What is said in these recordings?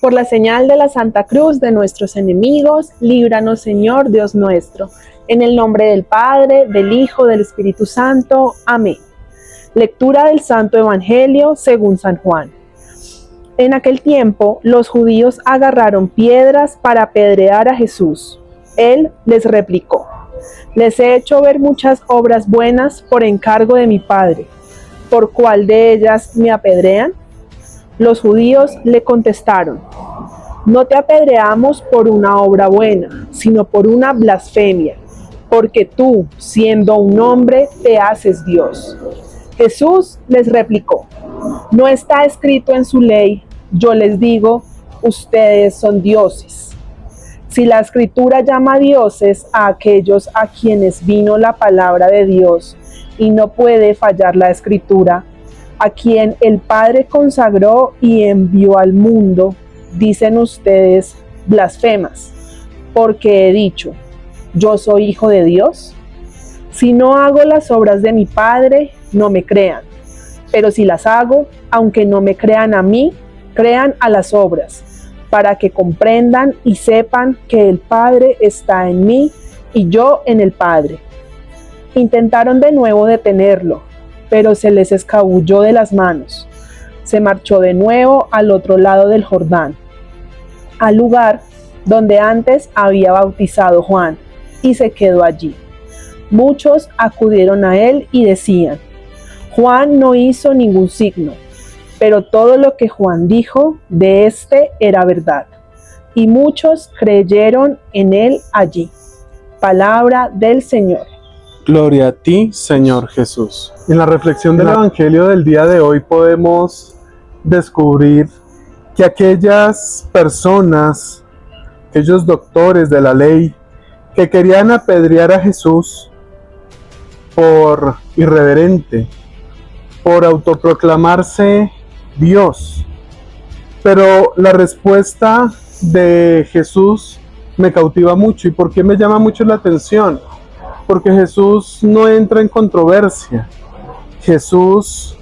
Por la señal de la Santa Cruz de nuestros enemigos, líbranos, Señor Dios nuestro. En el nombre del Padre, del Hijo, del Espíritu Santo. Amén. Lectura del Santo Evangelio según San Juan. En aquel tiempo, los judíos agarraron piedras para apedrear a Jesús. Él les replicó: les he hecho ver muchas obras buenas por encargo de mi Padre. ¿Por cuál de ellas me apedrean? Los judíos le contestaron: no te apedreamos por una obra buena, sino por una blasfemia, porque tú, siendo un hombre, te haces Dios. Jesús les replicó: no está escrito en su ley, yo les digo, ustedes son dioses. Si la Escritura llama dioses a aquellos a quienes vino la palabra de Dios, y no puede fallar la Escritura, a quien el Padre consagró y envió al mundo, dicen ustedes blasfemas, porque he dicho, ¿yo soy hijo de Dios? Si no hago las obras de mi Padre, no me crean, pero si las hago, aunque no me crean a mí, crean a las obras, para que comprendan y sepan que el Padre está en mí y yo en el Padre. Intentaron de nuevo detenerlo, pero se les escabulló de las manos. Se marchó de nuevo al otro lado del Jordán, al lugar donde antes había bautizado Juan, y se quedó allí. Muchos acudieron a él y decían: Juan no hizo ningún signo, pero todo lo que Juan dijo de éste era verdad. Y muchos creyeron en él allí. Palabra del Señor. Gloria a ti, Señor Jesús. En la reflexión del Evangelio del día de hoy podemos descubrir que aquellas personas, aquellos doctores de la ley que querían apedrear a Jesús por irreverente, por autoproclamarse Dios. Pero la respuesta de Jesús me cautiva mucho. ¿Y por qué me llama mucho la atención? Porque Jesús no entra en controversia. Jesús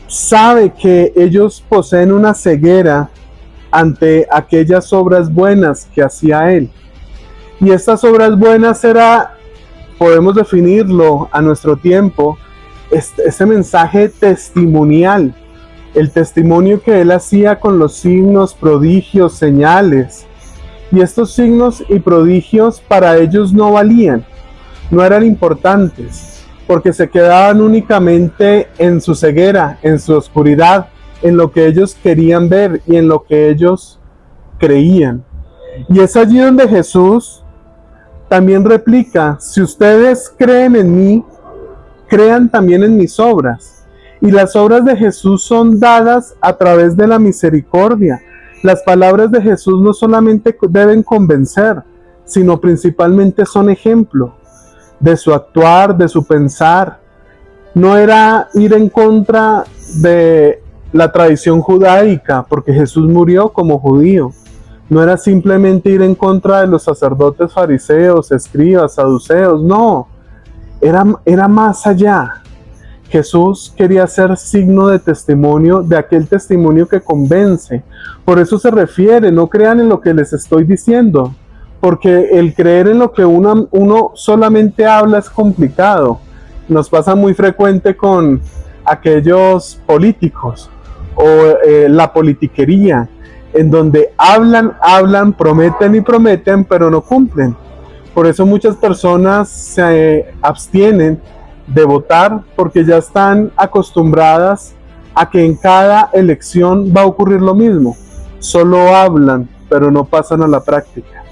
sabe que ellos poseen una ceguera ante aquellas obras buenas que hacía Él. Y estas obras buenas podemos definirlo a nuestro tiempo, este mensaje testimonial, el testimonio que Él hacía con los signos, prodigios, señales. Y estos signos y prodigios para ellos no valían, no eran importantes, porque se quedaban únicamente en su ceguera, en su oscuridad, en lo que ellos querían ver y en lo que ellos creían. Y es allí donde Jesús también replica: si ustedes creen en mí, crean también en mis obras. Y las obras de Jesús son dadas a través de la misericordia. Las palabras de Jesús no solamente deben convencer, sino principalmente son ejemplo de su actuar, de su pensar. No era ir en contra de la tradición judaica, porque Jesús murió como judío. No era simplemente ir en contra de los sacerdotes fariseos, escribas, saduceos, no. Era más allá. Jesús quería ser signo de testimonio, de aquel testimonio que convence. Por eso se refiere: no crean en lo que les estoy diciendo, porque el creer en lo que uno solamente habla es complicado. Nos pasa muy frecuente con aquellos políticos o la politiquería, en donde hablan, prometen y prometen, pero no cumplen. Por eso muchas personas se abstienen de votar, porque ya están acostumbradas a que en cada elección va a ocurrir lo mismo. Solo hablan, pero no pasan a la práctica.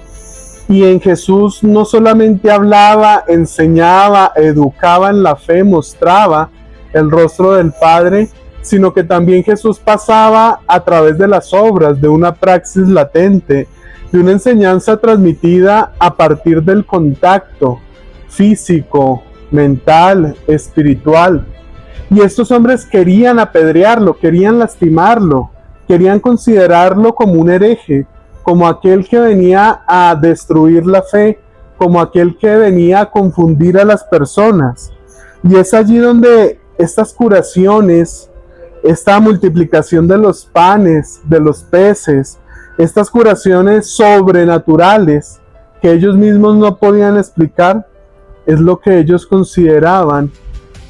Y en Jesús no solamente hablaba, enseñaba, educaba en la fe, mostraba el rostro del Padre, sino que también Jesús pasaba a través de las obras, de una praxis latente, de una enseñanza transmitida a partir del contacto físico, mental, espiritual. Y estos hombres querían apedrearlo, querían lastimarlo, querían considerarlo como un hereje, como aquel que venía a destruir la fe, como aquel que venía a confundir a las personas. Y es allí donde estas curaciones, esta multiplicación de los panes, de los peces, Estas curaciones sobrenaturales que ellos mismos no podían explicar es lo que ellos consideraban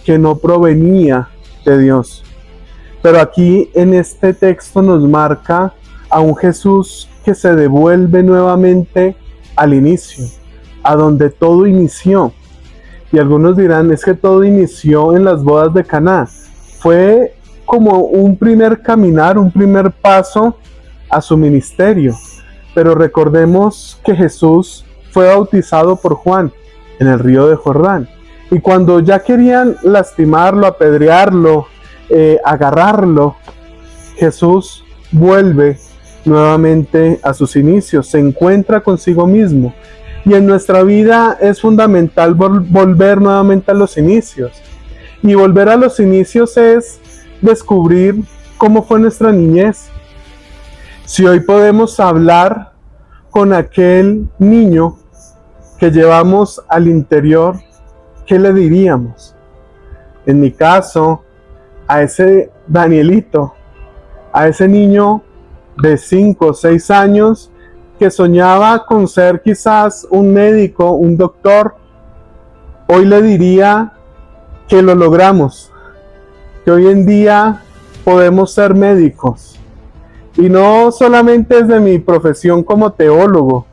que no provenía de Dios. Pero aquí en este texto nos marca a un Jesús que se devuelve nuevamente al inicio, a donde todo inició. Y algunos dirán, es que todo inició en las bodas de Caná. Fue como un primer caminar, un primer paso a su ministerio. Pero recordemos que Jesús fue bautizado por Juan en el río de Jordán. Y cuando ya querían lastimarlo, apedrearlo, agarrarlo, Jesús vuelve nuevamente a sus inicios, se encuentra consigo mismo. Y en nuestra vida es fundamental volver nuevamente a los inicios. Y volver a los inicios es descubrir cómo fue nuestra niñez. Si hoy podemos hablar con aquel niño que llevamos al interior, ¿qué le diríamos? En mi caso, a ese Danielito, a ese niño de 5 o 6 años que soñaba con ser quizás un médico, un doctor, hoy le diría que lo logramos, que hoy en día podemos ser médicos. Y no solamente desde mi profesión como teólogo,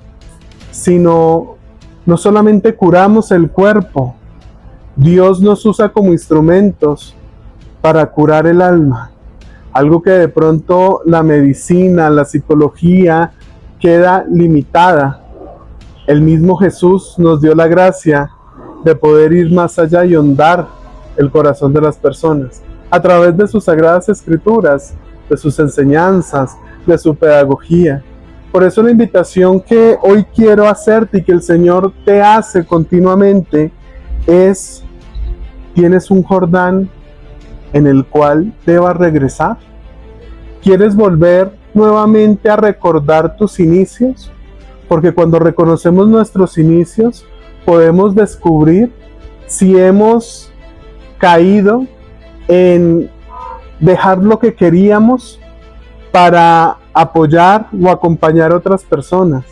sino no solamente curamos el cuerpo, Dios nos usa como instrumentos para curar el alma. Algo que de pronto la medicina, la psicología queda limitada. El mismo Jesús nos dio la gracia de poder ir más allá y hondar el corazón de las personas a través de sus sagradas escrituras, de sus enseñanzas, de su pedagogía. Por eso la invitación que hoy quiero hacerte y que el Señor te hace continuamente es: ¿tienes un Jordán en el cual debas regresar? ¿Quieres volver nuevamente a recordar tus inicios? Porque cuando reconocemos nuestros inicios, podemos descubrir si hemos caído en dejar lo que queríamos para apoyar o acompañar a otras personas.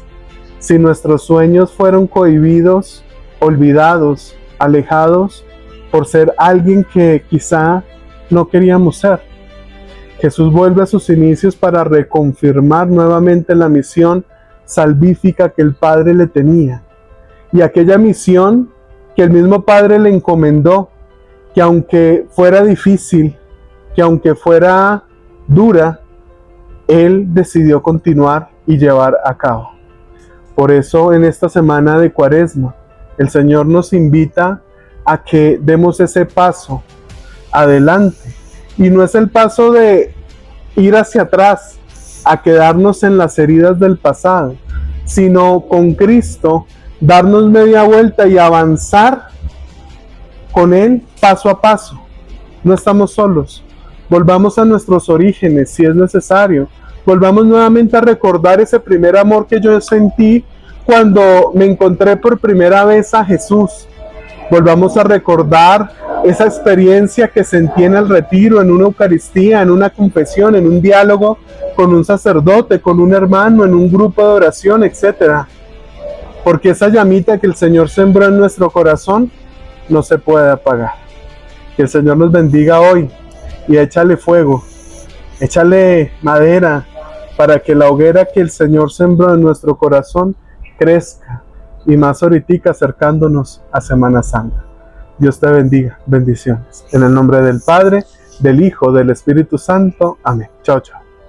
Si nuestros sueños fueron cohibidos, olvidados, alejados por ser alguien que quizá no queríamos ser. Jesús vuelve a sus inicios para reconfirmar nuevamente la misión salvífica que el Padre le tenía. Y aquella misión que el mismo Padre le encomendó, que aunque fuera difícil, que aunque fuera dura, Él decidió continuar y llevar a cabo. Por eso en esta semana de Cuaresma, el Señor nos invita a que demos ese paso adelante. Y no es el paso de ir hacia atrás, a quedarnos en las heridas del pasado, sino con Cristo darnos media vuelta y avanzar con Él paso a paso. No estamos solos. Volvamos a nuestros orígenes si es necesario. Volvamos nuevamente a recordar ese primer amor que yo sentí cuando me encontré por primera vez a Jesús. Volvamos a recordar esa experiencia que sentí en el retiro, en una Eucaristía, en una confesión, en un diálogo con un sacerdote, con un hermano, en un grupo de oración, etc. Porque esa llamita que el Señor sembró en nuestro corazón no se puede apagar. Que el Señor nos bendiga hoy y échale fuego, échale madera para que la hoguera que el Señor sembró en nuestro corazón crezca, y más ahorita acercándonos a Semana Santa. Dios te bendiga. Bendiciones. En el nombre del Padre, del Hijo, del Espíritu Santo. Amén. Chao, chao.